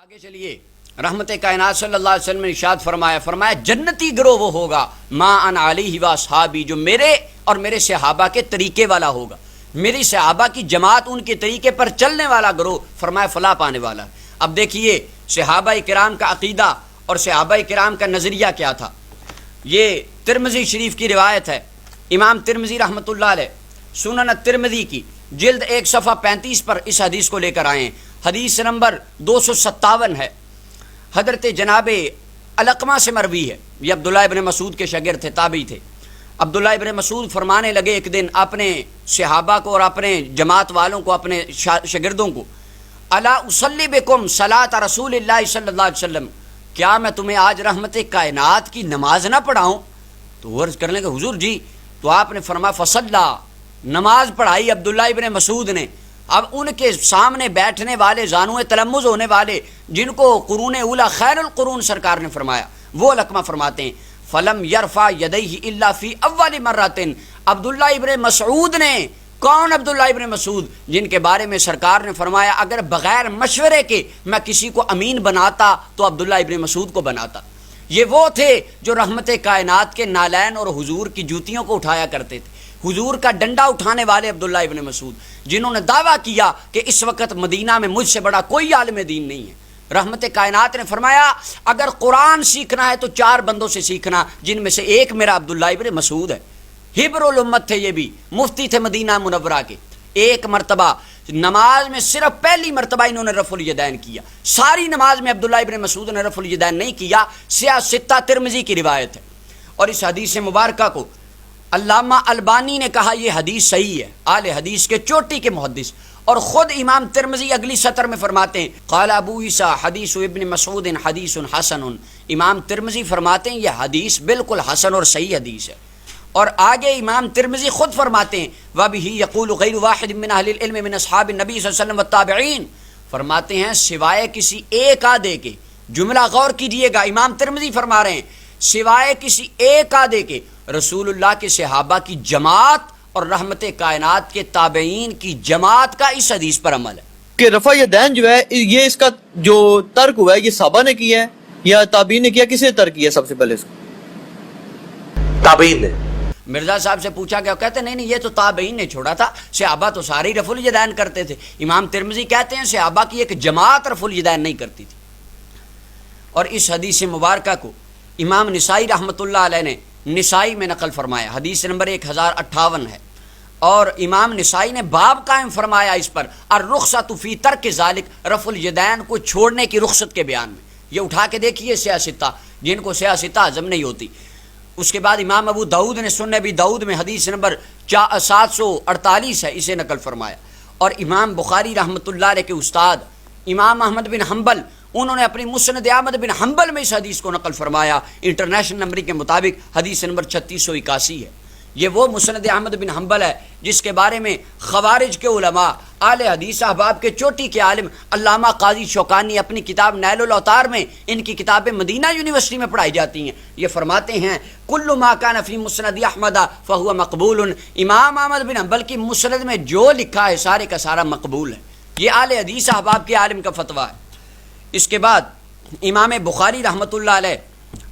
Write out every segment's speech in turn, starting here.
آگے چلیے، رحمت کائنات صلی اللہ علیہ وسلم نے ارشاد فرمایا جنتی گروہ وہ ہوگا ما ان علیہ و اصحابی، جو میرے اور میرے صحابہ کے طریقے والا ہوگا، میری صحابہ کی جماعت ان کے طریقے پر چلنے والا گروہ، فرمایا فلاح پانے والا ہے۔ اب دیکھیے صحابہ کرام کا عقیدہ اور صحابہ کرام کا نظریہ کیا تھا۔ یہ ترمذی شریف کی روایت ہے، امام ترمذی رحمۃ اللہ علیہ سنن ترمذی کی جلد 1 صفحہ 35 پر اس حدیث کو لے کر آئے ہیں۔ حدیث نمبر 257 ہے، حضرت جناب علقمہ سے مروی ہے، یہ عبداللہ ابن مسعود کے شاگرد تھے، تابعی تھے۔ عبداللہ ابن مسعود فرمانے لگے ایک دن اپنے صحابہ کو اور اپنے جماعت والوں کو، اپنے شاگردوں کو، الا اصلی بکم صلاۃ رسول اللہ صلی اللہ علیہ وسلم، کیا میں تمہیں آج رحمت کائنات کی نماز نہ پڑھاؤں؟ تو عرض کرنے کے حضور جی، تو آپ نے فرمایا فصلی، نماز پڑھائی عبداللہ ابن مسعود نے۔ اب ان کے سامنے بیٹھنے والے، زانوئے تلمذ ہونے والے، جن کو قرون اولا خیر القرون سرکار نے فرمایا، وہ علقمہ فرماتے ہیں فلم یرفع یدیہ الا فی اول مرۃ، عبداللہ ابن مسعود نے، کون عبداللہ ابن مسعود، جن کے بارے میں سرکار نے فرمایا اگر بغیر مشورے کے میں کسی کو امین بناتا تو عبداللہ ابن مسعود کو بناتا۔ یہ وہ تھے جو رحمت کائنات کے نالین اور حضور کی جوتیوں کو اٹھایا کرتے تھے، حضور کا ڈنڈا اٹھانے والے عبداللہ ابن مسعود، جنہوں نے دعویٰ کیا کہ اس وقت مدینہ میں مجھ سے بڑا کوئی عالم دین نہیں ہے۔ رحمت کائنات نے فرمایا اگر قرآن سیکھنا ہے تو 4 بندوں سے سیکھنا، جن میں سے ایک میرا عبداللہ ابن مسعود ہے۔ حبر الامت تھے، یہ بھی مفتی تھے مدینہ منورہ کے۔ ایک مرتبہ نماز میں صرف پہلی مرتبہ انہوں نے رفع الیدین کیا، ساری نماز میں عبداللہ ابن مسعود نے رفع الیدین نہیں کیا۔ سیاہ ستہ ترمذی کی روایت ہے، اور اس حدیث مبارکہ کو علامہ البانی نے کہا یہ حدیث صحیح ہے، اہل حدیث کے چوٹی کے محدث، اور خود امام ترمذی اگلی سطر میں فرماتے ہیں قال ابو عیسیٰ حدیث ابن مسعود حدیث حسن، امام ترمذی فرماتے ہیں یہ حدیث بالکل حسن اور صحیح حدیث ہے۔ اور آگے امام ترمذی خود فرماتے ہیں وَبِهِ يَقُولُ غَيْرُ وَاحِدٍ مِّنْ أَهْلِ الْعِلْمِ مِنْ أَصْحَابِ النَّبِيِّ صلی اللہ علیہ وسلم وَالتَّابِعِينَ، فرماتے ہیں سوائے کسی ایک آدھے کے، جملہ غور کیجئے گا، امام ترمذی فرما رہے ہیں سوائے کسی ایک آدھے کے، رسول اللہ کے صحابہ کی جماعت اور رحمت کائنات کے تابعین کی جماعت کا اس حدیث پر عمل ہے کہ رفع یدین جو ہے یہ اس کا جو ترک ہوا ہے یہ صحابہ نے کیا ہے یا تابعین نے کیا؟ کسی نے ترک کیا سب سے پہلے اس کو؟ تابعین نے۔ مرزا صاحب سے پوچھا گیا، کہتے نہیں یہ تو تابعین نے چھوڑا تھا، صحابہ تو سارے رفع الیدین کرتے تھے۔ امام ترمذی کہتے ہیں صحابہ کی ایک جماعت رفع الیدین نہیں کرتی تھی۔ اور اس حدیث مبارکہ کو امام نسائی رحمۃ اللہ علیہ نے نسائی میں نقل فرمایا، حدیث نمبر 1058 ہے، اور امام نسائی نے باب قائم فرمایا اس پر الرخصۃ فی ترک ذالک، رفع الیدین کو چھوڑنے کی رخصت کے بیان میں۔ یہ اٹھا کے دیکھیے سیاہ ستہ، جن کو سیاہ ستہ ہضم نہیں ہوتی۔ اس کے بعد امام ابو داؤد نے سنن ابی داؤد میں حدیث نمبر 748 ہے، اسے نقل فرمایا۔ اور امام بخاری رحمۃ اللہ علیہ کے استاد امام احمد بن حنبل، انہوں نے اپنی مسند احمد بن حنبل میں اس حدیث کو نقل فرمایا، انٹرنیشنل نمبر کے مطابق حدیث نمبر 3681 ہے۔ یہ وہ مسند احمد بن حنبل ہے جس کے بارے میں خوارج کے علماء، اہل حدیث احباب کے چوٹی کے عالم علامہ قاضی شوکانی اپنی کتاب نیل الاوطار میں، ان کی کتابیں مدینہ یونیورسٹی میں پڑھائی جاتی ہیں، یہ فرماتے ہیں کل ما کان فی مسند احمد فہو مقبول، امام احمد بن حنبل کی مسند میں جو لکھا ہے سارے کا سارا مقبول ہے۔ یہ اہل حدیث احباب کے عالم کا فتویٰ ہے۔ اس کے بعد امام بخاری رحمۃ اللہ علیہ،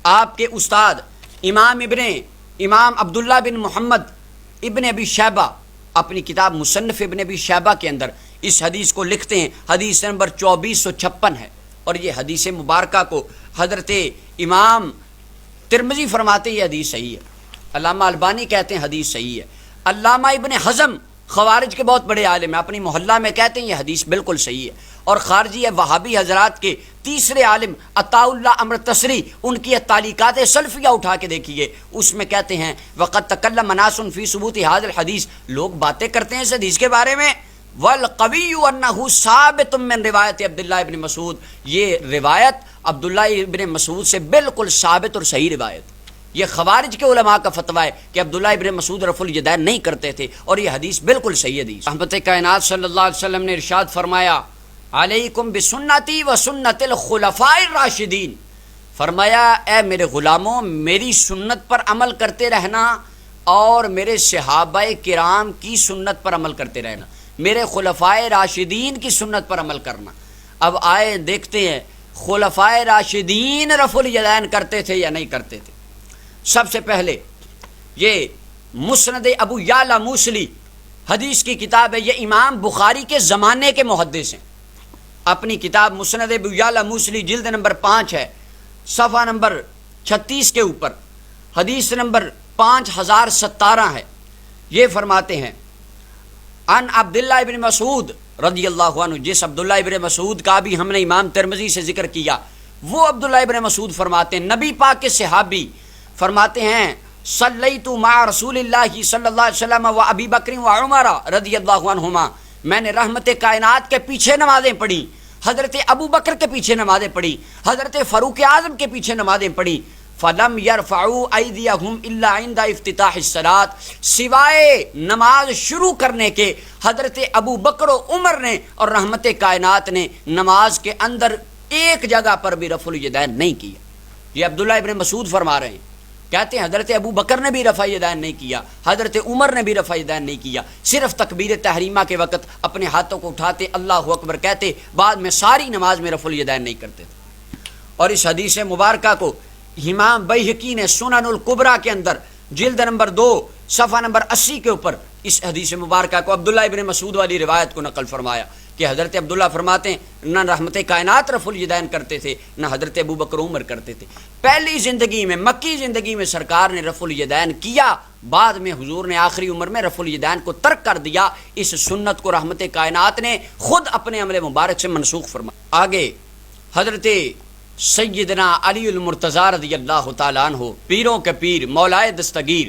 آپ کے استاد امام عبداللہ بن محمد ابن ابی شیبہ اپنی کتاب مصنف ابن ابی شیبہ کے اندر اس حدیث کو لکھتے ہیں، حدیث نمبر 2456 ہے، اور یہ حدیث مبارکہ کو حضرت امام ترمذی فرماتے یہ حدیث صحیح ہے، علامہ البانی کہتے ہیں حدیث صحیح ہے، علامہ ابن حزم خوارج کے بہت بڑے عالم ہیں، اپنی محلہ میں کہتے ہیں یہ حدیث بالکل صحیح ہے۔ اور خارجی وہابی حضرات کے تیسرے عالم عطاء اللہ امرتسری، ان کی تعلیقات سلفیہ اٹھا کے دیکھیے، اس میں کہتے ہیں وقد تکلم ناس فی ثبوت ھذا الحدیث، لوگ باتیں کرتے ہیں اس حدیث کے بارے میں، والقوی انہ ثابت من روایت عبداللہ ابن مسعود، یہ روایت عبداللہ ابن مسعود سے بالکل ثابت اور صحیح روایت۔ یہ خوارج کے علماء کا فتویٰ ہے کہ عبداللہ ابن مسعود رفع الیدین نہیں کرتے تھے، اور یہ حدیث بالکل صحیح حدیث۔ رحمت کائنات صلی اللہ علیہ وسلم نے ارشاد فرمایا علیکم بسنتی و سنت الخلفاء الراشدین، فرمایا اے میرے غلاموں میری سنت پر عمل کرتے رہنا اور میرے صحابہ کرام کی سنت پر عمل کرتے رہنا، میرے خلفاء راشدین کی سنت پر عمل کرنا۔ اب آئے دیکھتے ہیں خلفائے راشدین رفع الیدین کرتے تھے یا نہیں کرتے تھے؟ سب سے پہلے یہ مسند ابو یعلا موصلی حدیث کی کتاب ہے، یہ امام بخاری کے زمانے کے محدث ہیں۔ اپنی کتاب مسند ابو یعلا موصلی جلد نمبر 5 ہے، صفحہ نمبر 36 کے اوپر حدیث نمبر 5017 ہے۔ یہ فرماتے ہیں ان عبداللہ ابن مسعود رضی اللہ عنہ، جس عبداللہ ابن مسعود کا بھی ہم نے امام ترمذی سے ذکر کیا، وہ عبداللہ ابن مسعود فرماتے ہیں، نبی پاک کے صحابی فرماتے ہیں صلیت مع رسول اللہ صلی اللہ علیہ وسلم و ابی بکر و عمر رضی اللہ عنہما، میں نے رحمت کائنات کے پیچھے نمازیں پڑھی، حضرت ابو بکر کے پیچھے نمازیں پڑھی، حضرت فاروق اعظم کے پیچھے نمازیں پڑھی، فلم یرفعوا ایدیہم الا عند افتتاح الصلاۃ، سوائے نماز شروع کرنے کے حضرت ابو بکر و عمر نے اور رحمت کائنات نے نماز کے اندر ایک جگہ پر بھی رفع الیدین نہیں کیا۔ یہ عبداللہ ابن مسعود فرما رہے ہیں، کہتے ہیں حضرت ابو بکر نے بھی رفع الیدین نہیں کیا، حضرت عمر نے بھی رفع الیدین نہیں کیا، صرف تکبیر تحریمہ کے وقت اپنے ہاتھوں کو اٹھاتے اللہ اکبر کہتے، بعد میں ساری نماز میں رفع الیدین نہیں کرتے تھے۔ اور اس حدیث مبارکہ کو امام بیہقی نے سنن الکبریٰ کے اندر جلد نمبر 2 صفحہ نمبر 80 کے اوپر اس حدیث مبارکہ کو عبداللہ ابن مسعود والی روایت کو نقل فرمایا کہ حضرت عبداللہ فرماتے ہیں نہ رحمت کائنات رفع الیدین کرتے تھے، نہ حضرت ابو بکر عمر کرتے تھے۔ پہلی زندگی میں، مکی زندگی میں سرکار نے رفع الیدین کیا، بعد میں حضور نے آخری عمر میں رفع الیدین کو ترک کر دیا۔ اس سنت کو رحمت کائنات نے خود اپنے عمل مبارک سے منسوخ فرمایا۔ آگے حضرت سیدنا علی المرتضیٰ رضی اللہ تعالیٰ عنہ، پیروں کے پیر، مولائے دستگیر،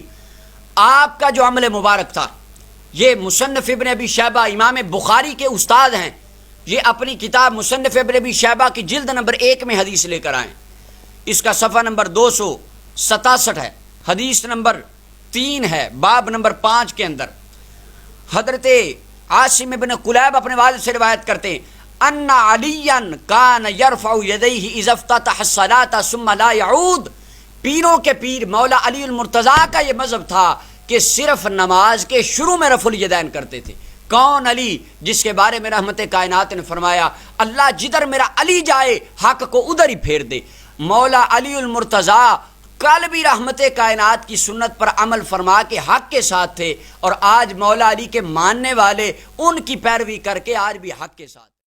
آپ کا جو عمل مبارک تھا، یہ مصنف ابن ابی شیبہ امام بخاری کے استاد ہیں، یہ اپنی کتاب مصنف ابن ابی شیبہ کی جلد نمبر 1 میں حدیث لے کر آئیں، اس کا صفحہ نمبر 267 ہے، حدیث نمبر 3 ہے، باب نمبر 5 کے اندر حضرت عاصم ابن قلیب اپنے والد سے روایت کرتے ہیں ان علیاً کان یرفع یدیہ اذا افتتح الصلاۃ ثم لا یعود، پیروں کے پیر مولا علی المرتضیٰ کا یہ مذہب تھا کہ صرف نماز کے شروع میں رفع الیدین کرتے تھے۔ کون علی؟ جس کے بارے میں رحمت کائنات نے فرمایا اللہ جدھر میرا علی جائے حق کو ادھر ہی پھیر دے۔ مولا علی المرتضیٰ کل بھی رحمت کائنات کی سنت پر عمل فرما کے حق کے ساتھ تھے، اور آج مولا علی کے ماننے والے ان کی پیروی کر کے آج بھی حق کے ساتھ۔